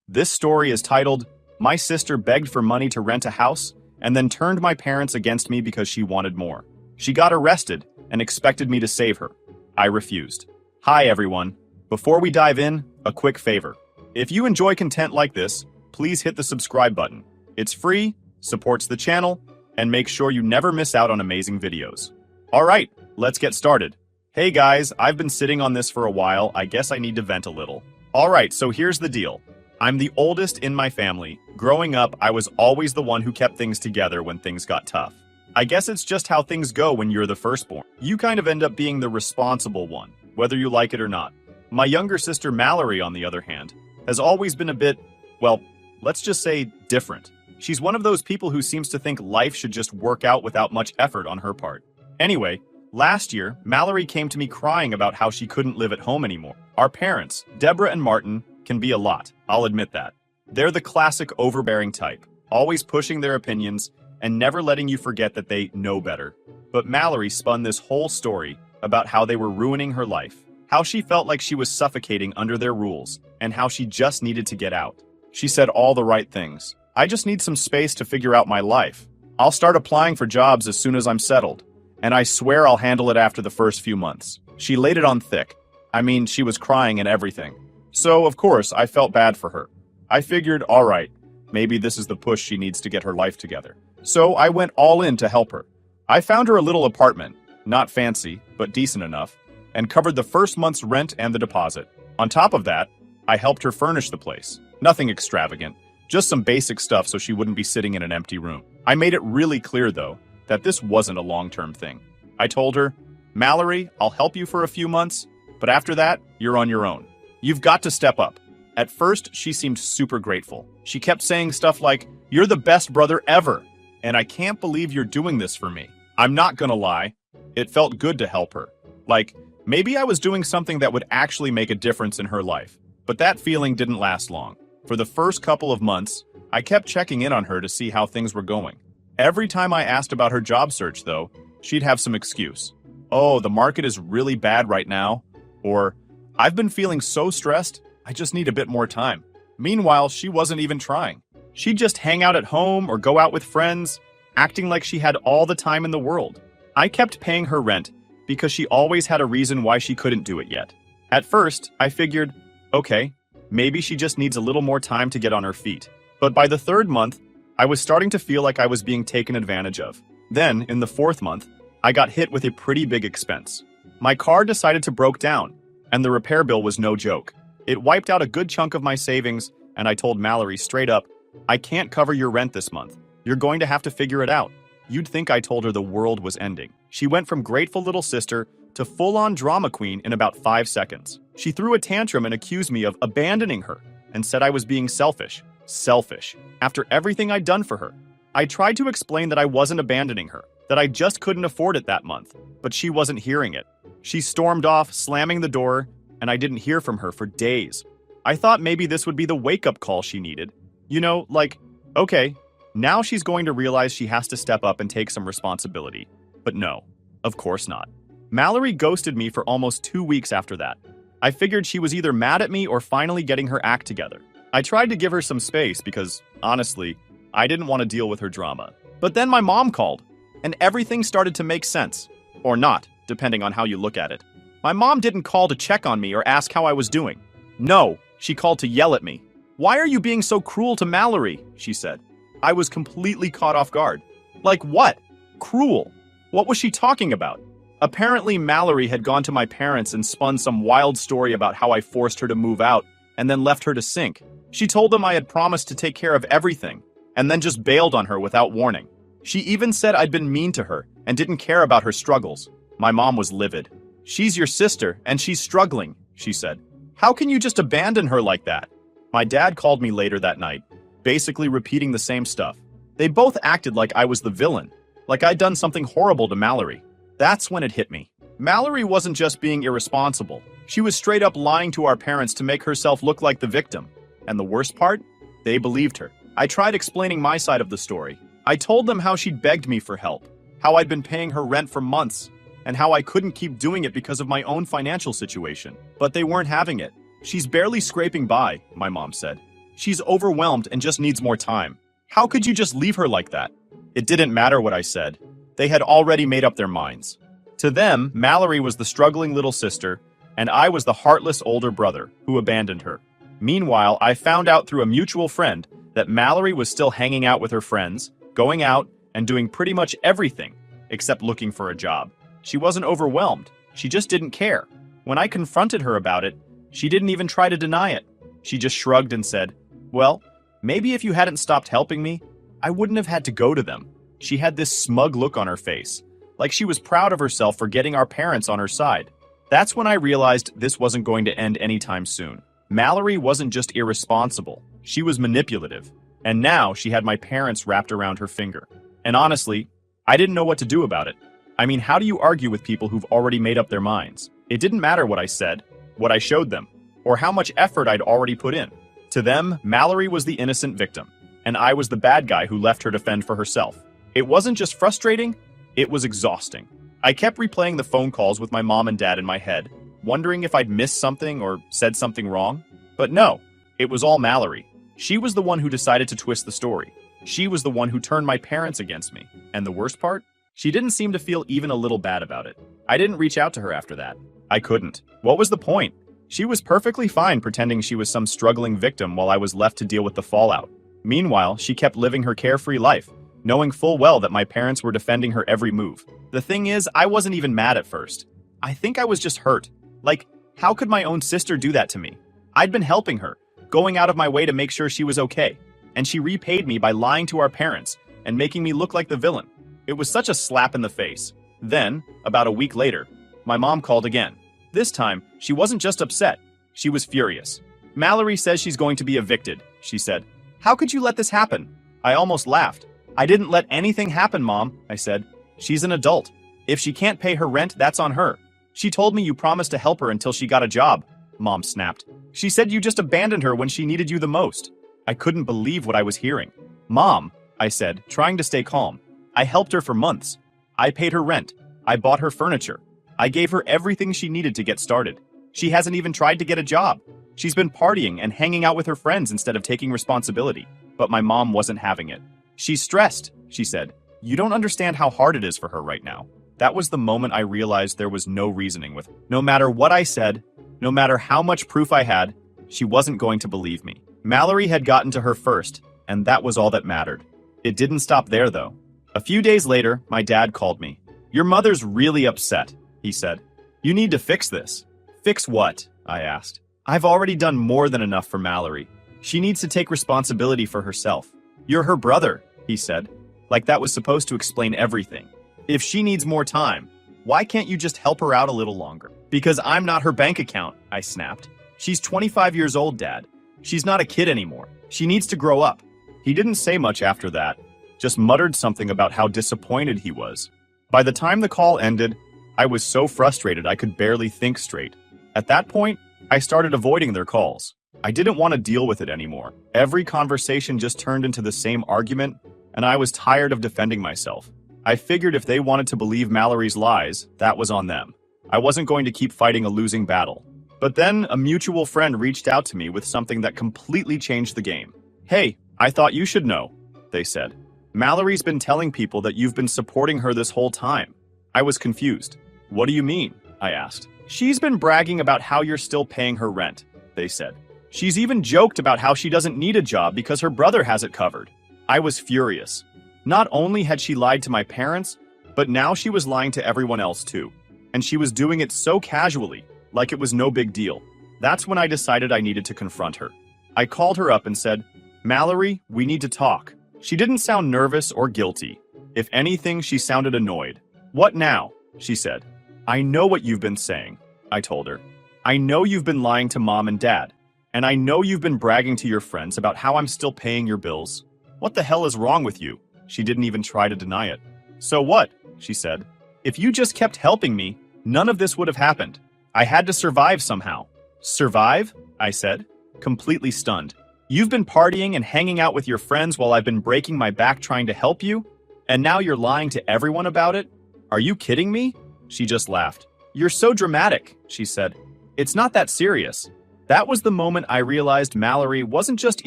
This story is titled, My Sister Begged for Money to Rent a House and then turned my parents against me because she wanted more. She got arrested and expected me to save her. I refused. Hi everyone. Before we dive in, a quick favor. If you enjoy content like this, please hit the subscribe button. It's free, supports the channel, and makes sure you never miss out on amazing videos. Alright, let's get started. Hey guys, I've been sitting on this for a while. I guess I need to vent a little. Alright, so here's the deal. I'm the oldest in my family. Growing up, I was always the one who kept things together when things got tough. I guess it's just how things go when you're the firstborn. You kind of end up being the responsible one, whether you like it or not. My younger sister Mallory, on the other hand, has always been a bit, well, let's just say different. She's one of those people who seems to think life should just work out without much effort on her part. Anyway, last year, Mallory came to me crying about how she couldn't live at home anymore. Our parents, Deborah and Martin, can be a lot, I'll admit that. They're the classic overbearing type, always pushing their opinions and never letting you forget that they know better. But Mallory spun this whole story about how they were ruining her life, how she felt like she was suffocating under their rules, and how she just needed to get out. She said all the right things. I just need some space to figure out my life. I'll start applying for jobs as soon as I'm settled, and I swear I'll handle it after the first few months. She laid it on thick. I mean, she was crying and everything. So, of course, I felt bad for her. I figured, all right, maybe this is the push she needs to get her life together. So I went all in to help her. I found her a little apartment, not fancy, but decent enough, and covered the first month's rent and the deposit. On top of that, I helped her furnish the place. Nothing extravagant, just some basic stuff so she wouldn't be sitting in an empty room. I made it really clear, though, that this wasn't a long-term thing. I told her, Mallory, I'll help you for a few months, but after that, you're on your own. You've got to step up. At first, she seemed super grateful. She kept saying stuff like, you're the best brother ever, and I can't believe you're doing this for me. I'm not gonna lie. It felt good to help her. Like, maybe I was doing something that would actually make a difference in her life. But that feeling didn't last long. For the first couple of months, I kept checking in on her to see how things were going. Every time I asked about her job search, though, she'd have some excuse. Oh, the market is really bad right now. Or, I've been feeling so stressed, I just need a bit more time. Meanwhile, she wasn't even trying. She'd just hang out at home or go out with friends, acting like she had all the time in the world. I kept paying her rent because she always had a reason why she couldn't do it yet. At first, I figured, okay, maybe she just needs a little more time to get on her feet. But by the third month, I was starting to feel like I was being taken advantage of. Then, in the fourth month, I got hit with a pretty big expense. My car decided to break down, and the repair bill was no joke. It wiped out a good chunk of my savings, and I told Mallory straight up, I can't cover your rent this month. You're going to have to figure it out. You'd think I told her the world was ending. She went from grateful little sister to full-on drama queen in about 5 seconds. She threw a tantrum and accused me of abandoning her and said I was being selfish. Selfish. After everything I'd done for her. I tried to explain that I wasn't abandoning her, that I just couldn't afford it that month, but she wasn't hearing it. She stormed off, slamming the door, and I didn't hear from her for days. I thought maybe this would be the wake-up call she needed. You know, like, okay, now she's going to realize she has to step up and take some responsibility. But no, of course not. Mallory ghosted me for almost 2 weeks after that. I figured she was either mad at me or finally getting her act together. I tried to give her some space because, honestly, I didn't want to deal with her drama. But then my mom called, and everything started to make sense. Or not, depending on how you look at it. My mom didn't call to check on me or ask how I was doing. No, she called to yell at me. Why are you being so cruel to Mallory? She said. I was completely caught off guard. Like what? Cruel? What was she talking about? Apparently, Mallory had gone to my parents and spun some wild story about how I forced her to move out and then left her to sink. She told them I had promised to take care of everything and then just bailed on her without warning. She even said I'd been mean to her and didn't care about her struggles. My mom was livid. She's your sister, and she's struggling, she said. How can you just abandon her like that? My dad called me later that night, basically repeating the same stuff. They both acted like I was the villain, like I'd done something horrible to Mallory. That's when it hit me. Mallory wasn't just being irresponsible. She was straight up lying to our parents to make herself look like the victim. And the worst part? They believed her. I tried explaining my side of the story. I told them how she'd begged me for help, how I'd been paying her rent for months, and how I couldn't keep doing it because of my own financial situation. But they weren't having it. She's barely scraping by, my mom said. She's overwhelmed and just needs more time. How could you just leave her like that? It didn't matter what I said. They had already made up their minds. To them, Mallory was the struggling little sister, and I was the heartless older brother who abandoned her. Meanwhile, I found out through a mutual friend that Mallory was still hanging out with her friends, going out, and doing pretty much everything except looking for a job. She wasn't overwhelmed. She just didn't care. When I confronted her about it, she didn't even try to deny it. She just shrugged and said, "Well, maybe if you hadn't stopped helping me, I wouldn't have had to go to them." She had this smug look on her face, like she was proud of herself for getting our parents on her side. That's when I realized this wasn't going to end anytime soon. Mallory wasn't just irresponsible, she was manipulative. And now she had my parents wrapped around her finger. And honestly, I didn't know what to do about it. I mean, how do you argue with people who've already made up their minds? It didn't matter what I said, what I showed them, or how much effort I'd already put in. To them, Mallory was the innocent victim, and I was the bad guy who left her to fend for herself. It wasn't just frustrating, it was exhausting. I kept replaying the phone calls with my mom and dad in my head, wondering if I'd missed something or said something wrong. But no, it was all Mallory. She was the one who decided to twist the story. She was the one who turned my parents against me. And the worst part? She didn't seem to feel even a little bad about it. I didn't reach out to her after that. I couldn't. What was the point? She was perfectly fine pretending she was some struggling victim while I was left to deal with the fallout. Meanwhile, she kept living her carefree life, knowing full well that my parents were defending her every move. The thing is, I wasn't even mad at first. I think I was just hurt. Like, how could my own sister do that to me? I'd been helping her, going out of my way to make sure she was okay, and she repaid me by lying to our parents and making me look like the villain. It was such a slap in the face. Then, about a week later, my mom called again. This time, she wasn't just upset, she was furious. "Mallory says she's going to be evicted," she said. "How could you let this happen?" I almost laughed. "I didn't let anything happen, Mom," I said. "She's an adult. If she can't pay her rent, that's on her. She told me you promised to help her until she got a job," Mom snapped. "She said you just abandoned her when she needed you the most." I couldn't believe what I was hearing. "Mom," I said, trying to stay calm. "I helped her for months. I paid her rent. I bought her furniture. I gave her everything she needed to get started. She hasn't even tried to get a job. She's been partying and hanging out with her friends instead of taking responsibility." But my mom wasn't having it. "She's stressed," she said. "You don't understand how hard it is for her right now." That was the moment I realized there was no reasoning with her. No matter what I said, no matter how much proof I had, she wasn't going to believe me. Mallory had gotten to her first, and that was all that mattered. It didn't stop there, though. A few days later, my dad called me. "Your mother's really upset," he said. "You need to fix this." "Fix what?" I asked. "I've already done more than enough for Mallory. She needs to take responsibility for herself." "You're her brother," he said, like that was supposed to explain everything. "If she needs more time, why can't you just help her out a little longer?" "Because I'm not her bank account," I snapped. "She's 25 years old, Dad. She's not a kid anymore. She needs to grow up." He didn't say much after that, just muttered something about how disappointed he was. By the time the call ended, I was so frustrated I could barely think straight. At that point, I started avoiding their calls. I didn't want to deal with it anymore. Every conversation just turned into the same argument, and I was tired of defending myself. I figured if they wanted to believe Mallory's lies, that was on them. I wasn't going to keep fighting a losing battle. But then a mutual friend reached out to me with something that completely changed the game. "Hey, I thought you should know," they said. "Mallory's been telling people that you've been supporting her this whole time." I was confused. "What do you mean?" I asked. "She's been bragging about how you're still paying her rent," they said. "She's even joked about how she doesn't need a job because her brother has it covered." I was furious. Not only had she lied to my parents, but now she was lying to everyone else too. And she was doing it so casually, like it was no big deal. That's when I decided I needed to confront her. I called her up and said, "Mallory, we need to talk." She didn't sound nervous or guilty. If anything, she sounded annoyed. "What now?" she said. "I know what you've been saying," I told her. "I know you've been lying to Mom and Dad. And I know you've been bragging to your friends about how I'm still paying your bills. What the hell is wrong with you?" She didn't even try to deny it. "So what?" she said. "If you just kept helping me, none of this would have happened. I had to survive somehow." "Survive?" I said, completely stunned. "You've been partying and hanging out with your friends while I've been breaking my back trying to help you? And now you're lying to everyone about it? Are you kidding me?" She just laughed. "You're so dramatic," she said. "It's not that serious." That was the moment I realized Mallory wasn't just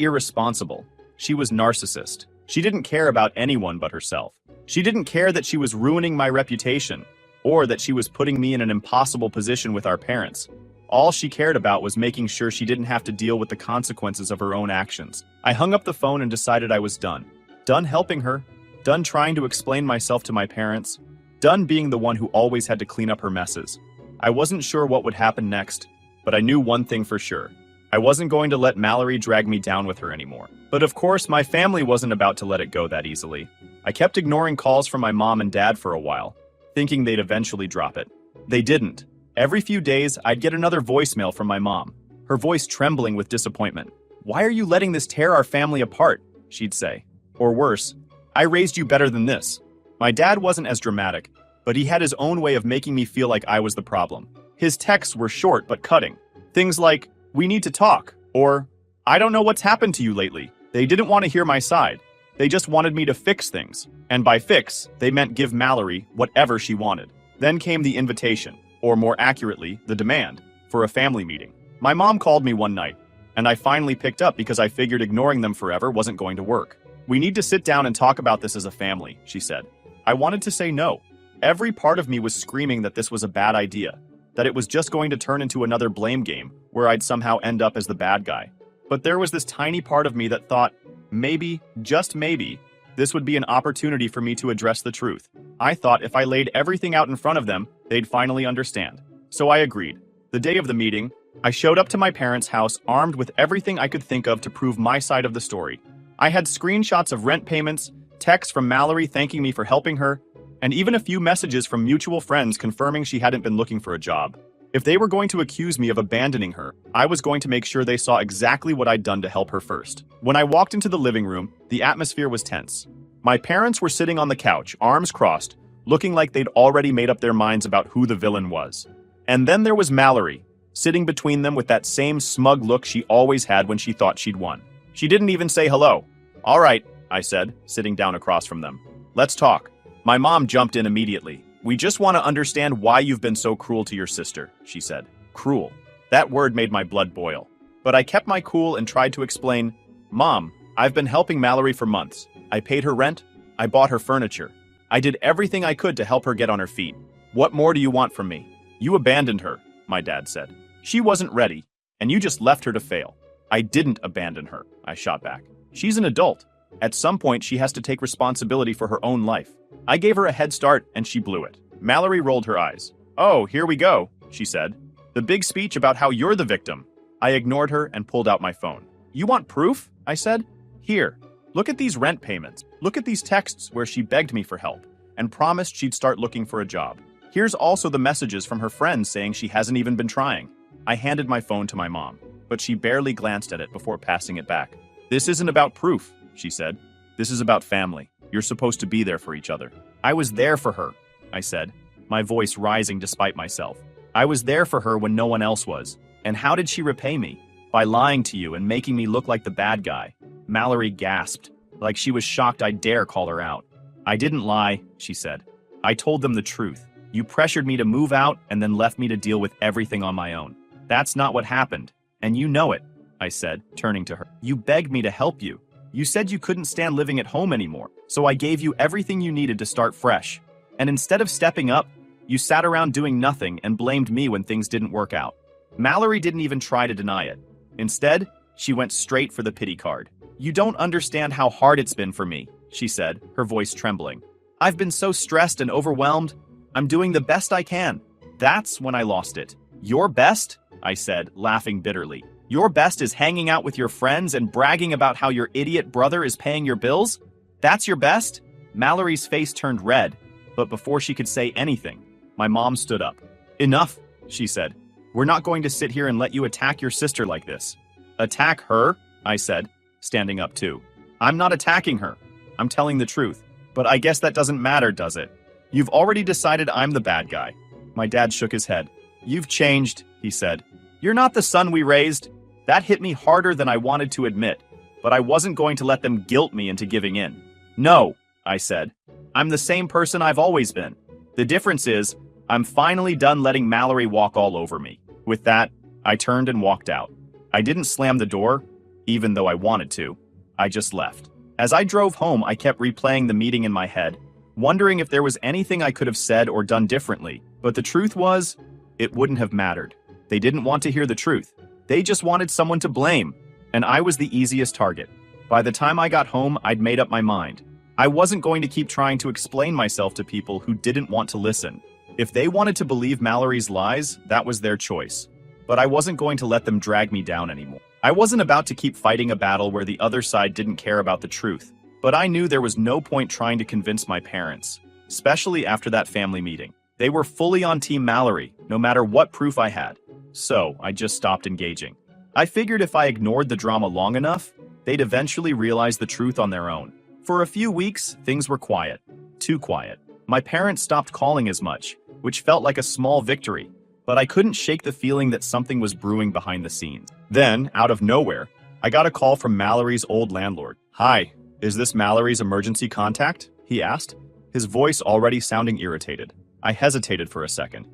irresponsible. She was narcissist. She didn't care about anyone but herself. She didn't care that she was ruining my reputation, or that she was putting me in an impossible position with our parents. All she cared about was making sure she didn't have to deal with the consequences of her own actions. I hung up the phone and decided I was done. Done helping her. Done trying to explain myself to my parents. Done being the one who always had to clean up her messes. I wasn't sure what would happen next, but I knew one thing for sure. I wasn't going to let Mallory drag me down with her anymore. But of course, my family wasn't about to let it go that easily. I kept ignoring calls from my mom and dad for a while, thinking they'd eventually drop it. They didn't. Every few days, I'd get another voicemail from my mom, her voice trembling with disappointment. "Why are you letting this tear our family apart?" she'd say. Or worse, "I raised you better than this." My dad wasn't as dramatic, but he had his own way of making me feel like I was the problem. His texts were short but cutting. Things like, "We need to talk," or, "I don't know what's happened to you lately." They didn't want to hear my side. They just wanted me to fix things. And by fix, they meant give Mallory whatever she wanted. Then came the invitation, or more accurately, the demand, for a family meeting. My mom called me one night, and I finally picked up because I figured ignoring them forever wasn't going to work. "We need to sit down and talk about this as a family," she said. I wanted to say no. Every part of me was screaming that this was a bad idea, that it was just going to turn into another blame game where I'd somehow end up as the bad guy. But there was this tiny part of me that thought, maybe, just maybe, this would be an opportunity for me to address the truth. I thought if I laid everything out in front of them, they'd finally understand. So I agreed. The day of the meeting, I showed up to my parents' house armed with everything I could think of to prove my side of the story. I had screenshots of rent payments, texts from Mallory thanking me for helping her, and even a few messages from mutual friends confirming she hadn't been looking for a job. If they were going to accuse me of abandoning her, I was going to make sure they saw exactly what I'd done to help her first. When I walked into the living room, the atmosphere was tense. My parents were sitting on the couch, arms crossed, looking like they'd already made up their minds about who the villain was. And then there was Mallory, sitting between them with that same smug look she always had when she thought she'd won. She didn't even say hello. "All right," I said, sitting down across from them. "Let's talk." My mom jumped in immediately. "We just want to understand why you've been so cruel to your sister," she said. Cruel. That word made my blood boil. But I kept my cool and tried to explain, "Mom, I've been helping Mallory for months. I paid her rent. I bought her furniture. I did everything I could to help her get on her feet. What more do you want from me? You abandoned her," my dad said. "She wasn't ready, and you just left her to fail." "I didn't abandon her," I shot back. "She's an adult. At some point, she has to take responsibility for her own life. I gave her a head start, and she blew it." Mallory rolled her eyes. "Oh, here we go," she said. "The big speech about how you're the victim." I ignored her and pulled out my phone. "You want proof?" I said. "Here, look at these rent payments. Look at these texts where she begged me for help and promised she'd start looking for a job. Here's also the messages from her friends saying she hasn't even been trying." I handed my phone to my mom, but she barely glanced at it before passing it back. "This isn't about proof," she said. "This is about family. You're supposed to be there for each other." "I was there for her," I said, my voice rising despite myself. "I was there for her when no one else was. And how did she repay me? By lying to you and making me look like the bad guy." Mallory gasped, like she was shocked I dare call her out. "I didn't lie," she said. "I told them the truth. You pressured me to move out and then left me to deal with everything on my own. That's not what happened. And you know it," I said, turning to her. "You begged me to help you. You said you couldn't stand living at home anymore, so I gave you everything you needed to start fresh. And instead of stepping up, you sat around doing nothing and blamed me when things didn't work out." Mallory didn't even try to deny it. Instead, she went straight for the pity card. "You don't understand how hard it's been for me," she said, her voice trembling. "I've been so stressed and overwhelmed. I'm doing the best I can." That's when I lost it. "Your best?" I said, laughing bitterly. "Your best is hanging out with your friends and bragging about how your idiot brother is paying your bills? That's your best?" Mallory's face turned red, but before she could say anything, my mom stood up. "Enough," she said. "We're not going to sit here and let you attack your sister like this." "Attack her?" I said, standing up too. "I'm not attacking her. I'm telling the truth. But I guess that doesn't matter, does it? You've already decided I'm the bad guy." My dad shook his head. "You've changed," he said. "You're not the son we raised." That hit me harder than I wanted to admit, but I wasn't going to let them guilt me into giving in. "No," I said. "I'm the same person I've always been. The difference is, I'm finally done letting Mallory walk all over me." With that, I turned and walked out. I didn't slam the door, even though I wanted to. I just left. As I drove home, I kept replaying the meeting in my head, wondering if there was anything I could have said or done differently. But the truth was, it wouldn't have mattered. They didn't want to hear the truth. They just wanted someone to blame, and I was the easiest target. By the time I got home, I'd made up my mind. I wasn't going to keep trying to explain myself to people who didn't want to listen. If they wanted to believe Mallory's lies, that was their choice. But I wasn't going to let them drag me down anymore. I wasn't about to keep fighting a battle where the other side didn't care about the truth. But I knew there was no point trying to convince my parents, especially after that family meeting. They were fully on Team Mallory, no matter what proof I had. So I just stopped engaging. I figured if I ignored the drama long enough, they'd eventually realize the truth on their own. For a few weeks, things were quiet. Too quiet. My parents stopped calling as much, which felt like a small victory, but I couldn't shake the feeling that something was brewing behind the scenes. Then, out of nowhere, I got a call from Mallory's old landlord. "Hi, is this Mallory's emergency contact?" he asked, his voice already sounding irritated. I hesitated for a second.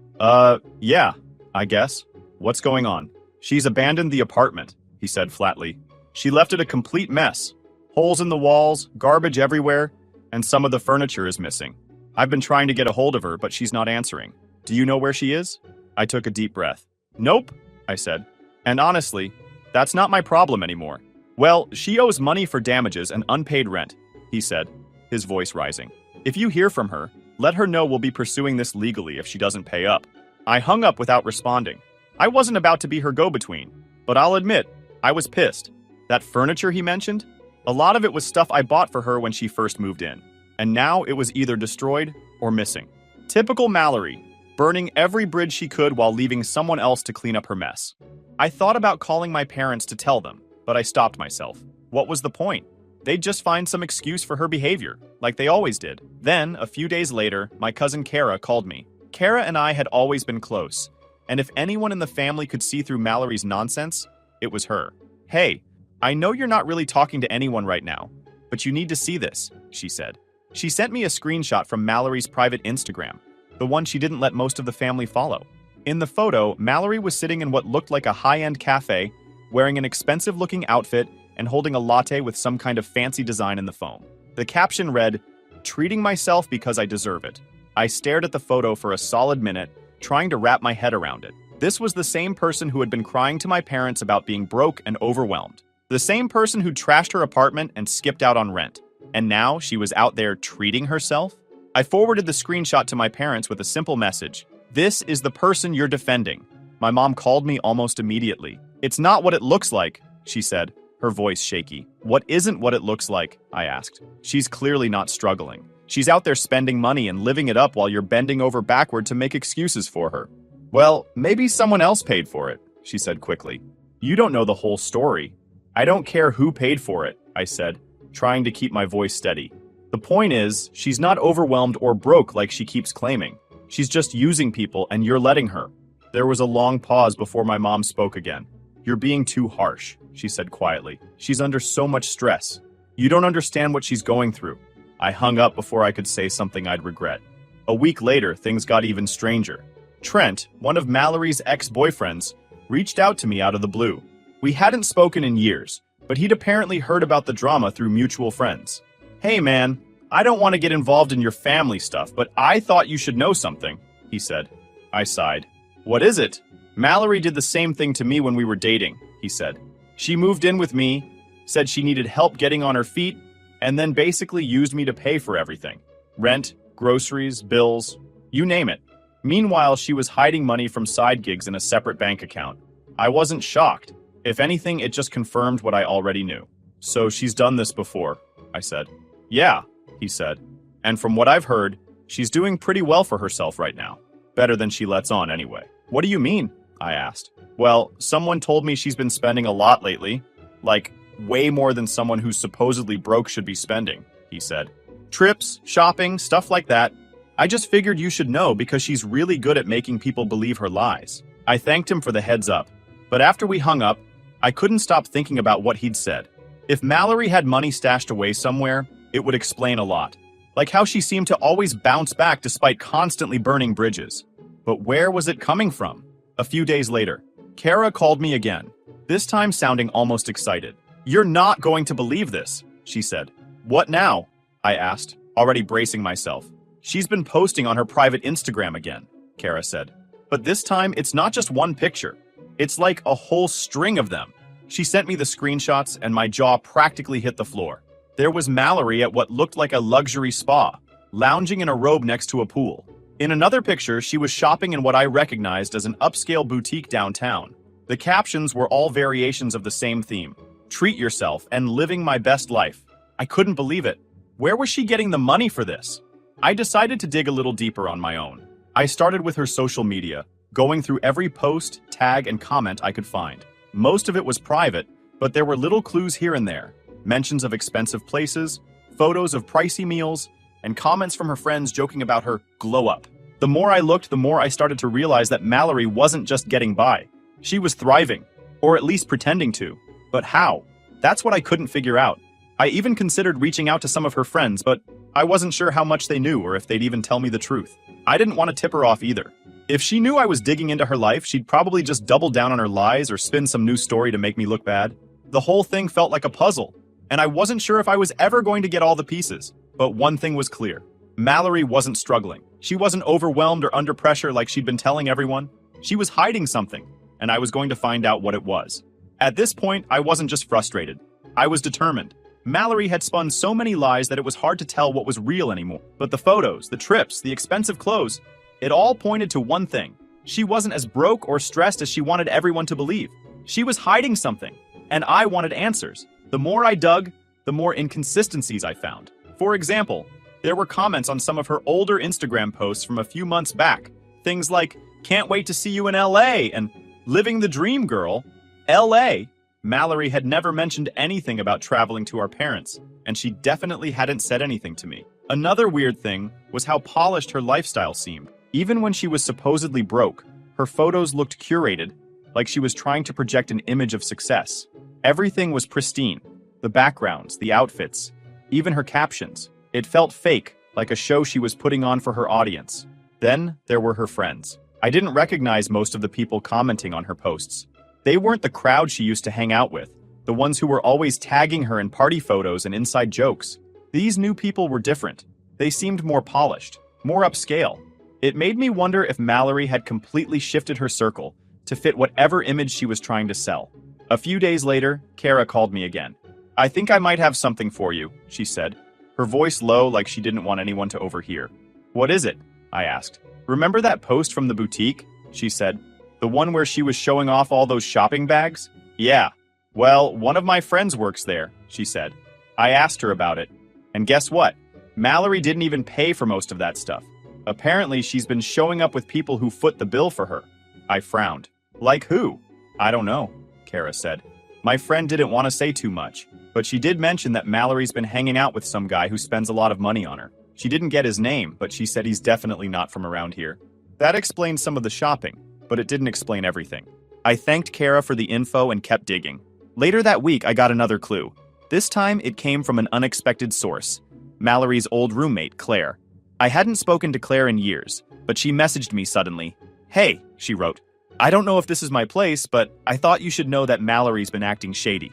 Yeah, I guess. What's going on?" "She's abandoned the apartment," he said flatly. "She left it a complete mess. Holes in the walls, garbage everywhere, and some of the furniture is missing. I've been trying to get a hold of her, but she's not answering. Do you know where she is?" I took a deep breath. "Nope," I said. "And honestly, that's not my problem anymore." "Well, she owes money for damages and unpaid rent," he said, his voice rising. "If you hear from her, let her know we'll be pursuing this legally if she doesn't pay up." I hung up without responding. I wasn't about to be her go-between, but I'll admit, I was pissed. That furniture he mentioned? A lot of it was stuff I bought for her when she first moved in, and now it was either destroyed or missing. Typical Mallory, burning every bridge she could while leaving someone else to clean up her mess. I thought about calling my parents to tell them, but I stopped myself. What was the point? They'd just find some excuse for her behavior, like they always did. Then, a few days later, my cousin Kara called me. Kara and I had always been close, and if anyone in the family could see through Mallory's nonsense, it was her. "Hey, I know you're not really talking to anyone right now, but you need to see this," she said. She sent me a screenshot from Mallory's private Instagram, the one she didn't let most of the family follow. In the photo, Mallory was sitting in what looked like a high-end cafe, wearing an expensive-looking outfit and holding a latte with some kind of fancy design in the foam. The caption read, "Treating myself because I deserve it." I stared at the photo for a solid minute, trying to wrap my head around it. This was the same person who had been crying to my parents about being broke and overwhelmed. The same person who trashed her apartment and skipped out on rent. And now she was out there treating herself? I forwarded the screenshot to my parents with a simple message. "This is the person you're defending." My mom called me almost immediately. "It's not what it looks like," she said, her voice shaky. "What isn't what it looks like?" I asked. "She's clearly not struggling. She's out there spending money and living it up while you're bending over backward to make excuses for her." "Well, maybe someone else paid for it," she said quickly. "You don't know the whole story." "I don't care who paid for it," I said, trying to keep my voice steady. "The point is, she's not overwhelmed or broke like she keeps claiming. She's just using people and you're letting her." There was a long pause before my mom spoke again. "You're being too harsh," she said quietly. "She's under so much stress. You don't understand what she's going through." I hung up before I could say something I'd regret. A week later, things got even stranger. Trent, one of Mallory's ex-boyfriends, reached out to me out of the blue. We hadn't spoken in years, but he'd apparently heard about the drama through mutual friends. "Hey man, I don't want to get involved in your family stuff, but I thought you should know something," he said. I sighed. "What is it?" "Mallory did the same thing to me when we were dating," he said. "She moved in with me, said she needed help getting on her feet, and then basically used me to pay for everything. Rent, groceries, bills, you name it. Meanwhile, she was hiding money from side gigs in a separate bank account. I wasn't shocked. If anything, it just confirmed what I already knew." "So she's done this before," I said. "Yeah," he said. "And from what I've heard, she's doing pretty well for herself right now. Better than she lets on anyway." "What do you mean?" I asked. "Well, someone told me she's been spending a lot lately. Like, way more than someone who's supposedly broke should be spending," he said. "Trips, shopping, stuff like that. I just figured you should know because she's really good at making people believe her lies." I thanked him for the heads up, but after we hung up, I couldn't stop thinking about what he'd said. If Mallory had money stashed away somewhere, it would explain a lot. Like how she seemed to always bounce back despite constantly burning bridges. But where was it coming from? A few days later, Kara called me again. this time sounding almost excited. "You're not going to believe this," she said. "What now?" I asked, already bracing myself. "She's been posting on her private Instagram again," Kara said. "But this time, it's not just one picture. It's like a whole string of them." She sent me the screenshots and my jaw practically hit the floor. There was Mallory at what looked like a luxury spa, lounging in a robe next to a pool. In another picture, she was shopping in what I recognized as an upscale boutique downtown. The captions were all variations of the same theme: treat yourself and living my best life. I couldn't believe it. Where was she getting the money for this? I decided to dig a little deeper on my own. I started with her social media, going through every post, tag, and comment I could find. Most of it was private, but there were little clues here and there. Mentions of expensive places, photos of pricey meals, and comments from her friends joking about her glow up. The more I looked, the more I started to realize that Mallory wasn't just getting by. She was thriving, or at least pretending to. But how? That's what I couldn't figure out. I even considered reaching out to some of her friends, but I wasn't sure how much they knew or if they'd even tell me the truth. I didn't want to tip her off either. If she knew I was digging into her life, she'd probably just double down on her lies or spin some new story to make me look bad. The whole thing felt like a puzzle, and I wasn't sure if I was ever going to get all the pieces. But one thing was clear. Mallory wasn't struggling. She wasn't overwhelmed or under pressure like she'd been telling everyone. She was hiding something, and I was going to find out what it was. At this point, I wasn't just frustrated. I was determined. Mallory had spun so many lies that it was hard to tell what was real anymore. But the photos, the trips, the expensive clothes, it all pointed to one thing. She wasn't as broke or stressed as she wanted everyone to believe. She was hiding something, and I wanted answers. The more I dug, the more inconsistencies I found. For example, there were comments on some of her older Instagram posts from a few months back. Things like, "Can't wait to see you in LA," and "Living the dream, girl." LA? Mallory had never mentioned anything about traveling to our parents, and she definitely hadn't said anything to me. Another weird thing was how polished her lifestyle seemed. Even when she was supposedly broke, her photos looked curated, like she was trying to project an image of success. Everything was pristine. The backgrounds, the outfits, even her captions. It felt fake, like a show she was putting on for her audience. Then there were her friends. I didn't recognize most of the people commenting on her posts. They weren't the crowd she used to hang out with, the ones who were always tagging her in party photos and inside jokes. These new people were different. They seemed more polished, more upscale. It made me wonder if Mallory had completely shifted her circle to fit whatever image she was trying to sell. A few days later, Kara called me again. "I think I might have something for you," she said, her voice low like she didn't want anyone to overhear. "What is it?" I asked. "Remember that post from the boutique?" she said. "The one where she was showing off all those shopping bags?" "Yeah. Well, one of my friends works there," she said. I asked her about it. And guess what? Mallory didn't even pay for most of that stuff. Apparently, she's been showing up with people who foot the bill for her. I frowned. "Like who?" "I don't know," Kara said. My friend didn't want to say too much, but she did mention that Mallory's been hanging out with some guy who spends a lot of money on her. She didn't get his name, but she said he's definitely not from around here. That explained some of the shopping, but it didn't explain everything. I thanked Kara for the info and kept digging. Later that week, I got another clue. This time, it came from an unexpected source. Mallory's old roommate, Claire. I hadn't spoken to Claire in years, but she messaged me suddenly. "Hey," she wrote. "I don't know if this is my place, but I thought you should know that Mallory's been acting shady."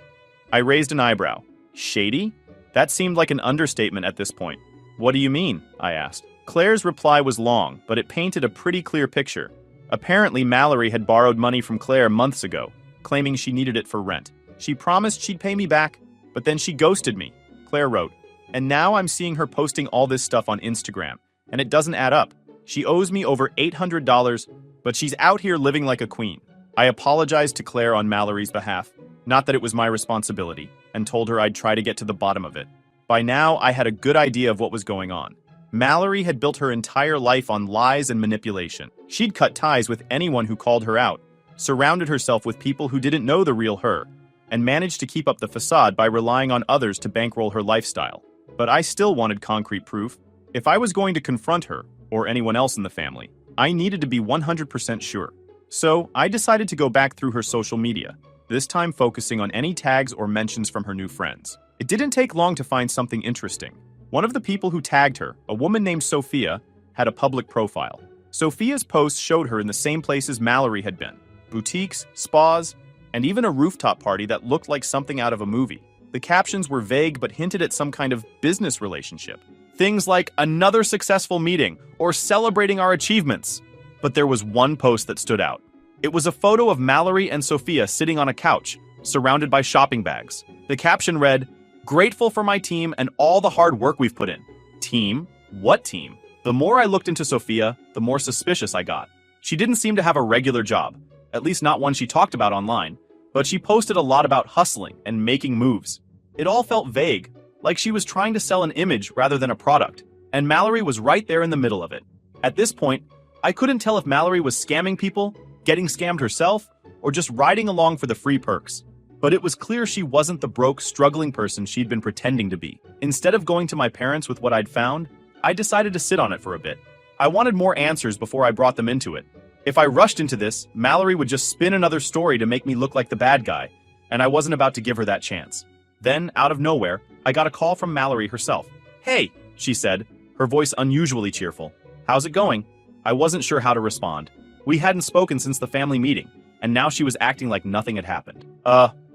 I raised an eyebrow. Shady? That seemed like an understatement at this point. "What do you mean?" I asked. Claire's reply was long, but it painted a pretty clear picture. Apparently, Mallory had borrowed money from Claire months ago, claiming she needed it for rent. She promised she'd pay me back, but then she ghosted me, Claire wrote. And now I'm seeing her posting all this stuff on Instagram, and it doesn't add up. She owes me over $800, but she's out here living like a queen. I apologized to Claire on Mallory's behalf, not that it was my responsibility, and told her I'd try to get to the bottom of it. By now, I had a good idea of what was going on. Mallory had built her entire life on lies and manipulation. She'd cut ties with anyone who called her out, surrounded herself with people who didn't know the real her, and managed to keep up the facade by relying on others to bankroll her lifestyle. But I still wanted concrete proof. If I was going to confront her, or anyone else in the family, I needed to be 100% sure. So I decided to go back through her social media, this time focusing on any tags or mentions from her new friends. It didn't take long to find something interesting. One of the people who tagged her, a woman named Sophia, had a public profile. Sophia's posts showed her in the same places Mallory had been. Boutiques, spas, and even a rooftop party that looked like something out of a movie. The captions were vague but hinted at some kind of business relationship. Things like another successful meeting or celebrating our achievements. But there was one post that stood out. It was a photo of Mallory and Sophia sitting on a couch, surrounded by shopping bags. The caption read, "Grateful for my team and all the hard work we've put in." Team? What team? The more I looked into Sophia, the more suspicious I got. She didn't seem to have a regular job, at least not one she talked about online, but she posted a lot about hustling and making moves. It all felt vague, like she was trying to sell an image rather than a product, and Mallory was right there in the middle of it. At this point, I couldn't tell if Mallory was scamming people, getting scammed herself, or just riding along for the free perks. But it was clear she wasn't the broke, struggling person she'd been pretending to be. Instead of going to my parents with what I'd found, I decided to sit on it for a bit. I wanted more answers before I brought them into it. If I rushed into this, Mallory would just spin another story to make me look like the bad guy, and I wasn't about to give her that chance. Then, out of nowhere, I got a call from Mallory herself. "Hey," she said, her voice unusually cheerful. "How's it going?" I wasn't sure how to respond. We hadn't spoken since the family meeting, and now she was acting like nothing had happened.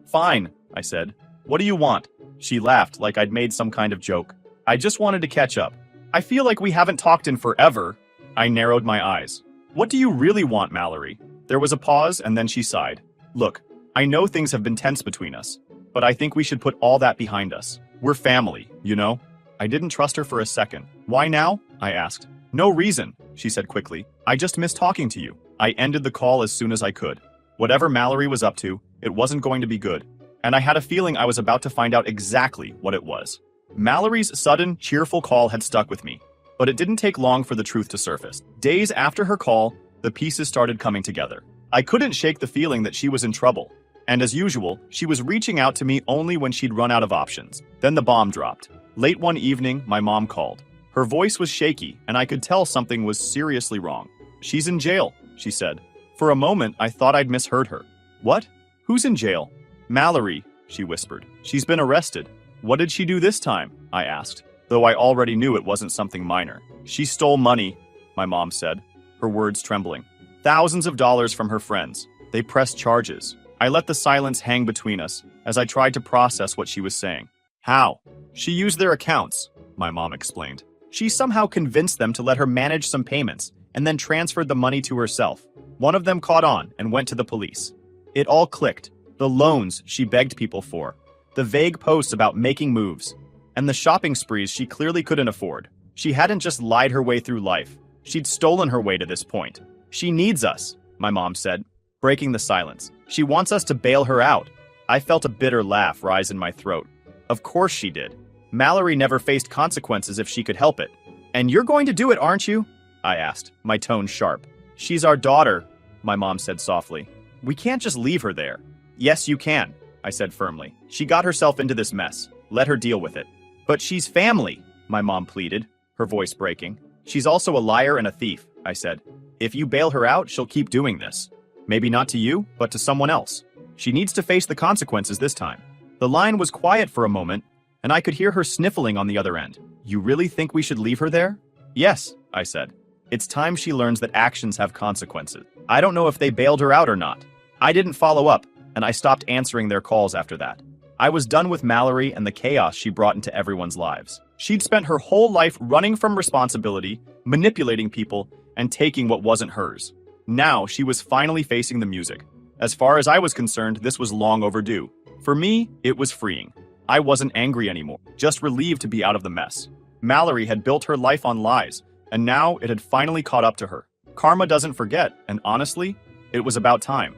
Fine," I said. "What do you want?" She laughed like I'd made some kind of joke. "I just wanted to catch up. I feel like we haven't talked in forever." I narrowed my eyes. "What do you really want, Mallory?" There was a pause, and then she sighed. "Look, I know things have been tense between us, but I think we should put all that behind us. We're family, you know?" I didn't trust her for a second. "Why now?" I asked. "No reason," she said quickly. "I just miss talking to you." I ended the call as soon as I could. Whatever Mallory was up to, it wasn't going to be good, and I had a feeling I was about to find out exactly what it was. Mallory's sudden, cheerful call had stuck with me, but it didn't take long for the truth to surface. Days after her call, the pieces started coming together. I couldn't shake the feeling that she was in trouble, and as usual, she was reaching out to me only when she'd run out of options. Then the bomb dropped. Late one evening, my mom called. Her voice was shaky, and I could tell something was seriously wrong. "She's in jail," she said. For a moment, I thought I'd misheard her. "What? Who's in jail?" "Mallory," she whispered. "She's been arrested." "What did she do this time?" I asked, though I already knew it wasn't something minor. "She stole money," my mom said, her words trembling. "Thousands of dollars from her friends. They pressed charges." I let the silence hang between us as I tried to process what she was saying. "How?" "She used their accounts," my mom explained. "She somehow convinced them to let her manage some payments and then transferred the money to herself. One of them caught on and went to the police. It all clicked. The loans she begged people for, the vague posts about making moves, and the shopping sprees she clearly couldn't afford. She hadn't just lied her way through life. She'd stolen her way to this point. "She needs us," my mom said, breaking the silence. "She wants us to bail her out." I felt a bitter laugh rise in my throat. Of course she did. Mallory never faced consequences if she could help it. "And you're going to do it, aren't you?" I asked, my tone sharp. "She's our daughter," my mom said softly. "We can't just leave her there." "Yes, you can," I said firmly. "She got herself into this mess. Let her deal with it." "But she's family," my mom pleaded, her voice breaking. "She's also a liar and a thief," I said. "If you bail her out, she'll keep doing this. Maybe not to you, but to someone else. She needs to face the consequences this time." The line was quiet for a moment, and I could hear her sniffling on the other end. "You really think we should leave her there?" "Yes," I said. "It's time she learns that actions have consequences." I don't know if they bailed her out or not. I didn't follow up, and I stopped answering their calls after that. I was done with Mallory and the chaos she brought into everyone's lives. She'd spent her whole life running from responsibility, manipulating people, and taking what wasn't hers. Now she was finally facing the music. As far as I was concerned, this was long overdue. For me, it was freeing. I wasn't angry anymore, just relieved to be out of the mess. Mallory had built her life on lies, and now it had finally caught up to her. Karma doesn't forget, and honestly, it was about time.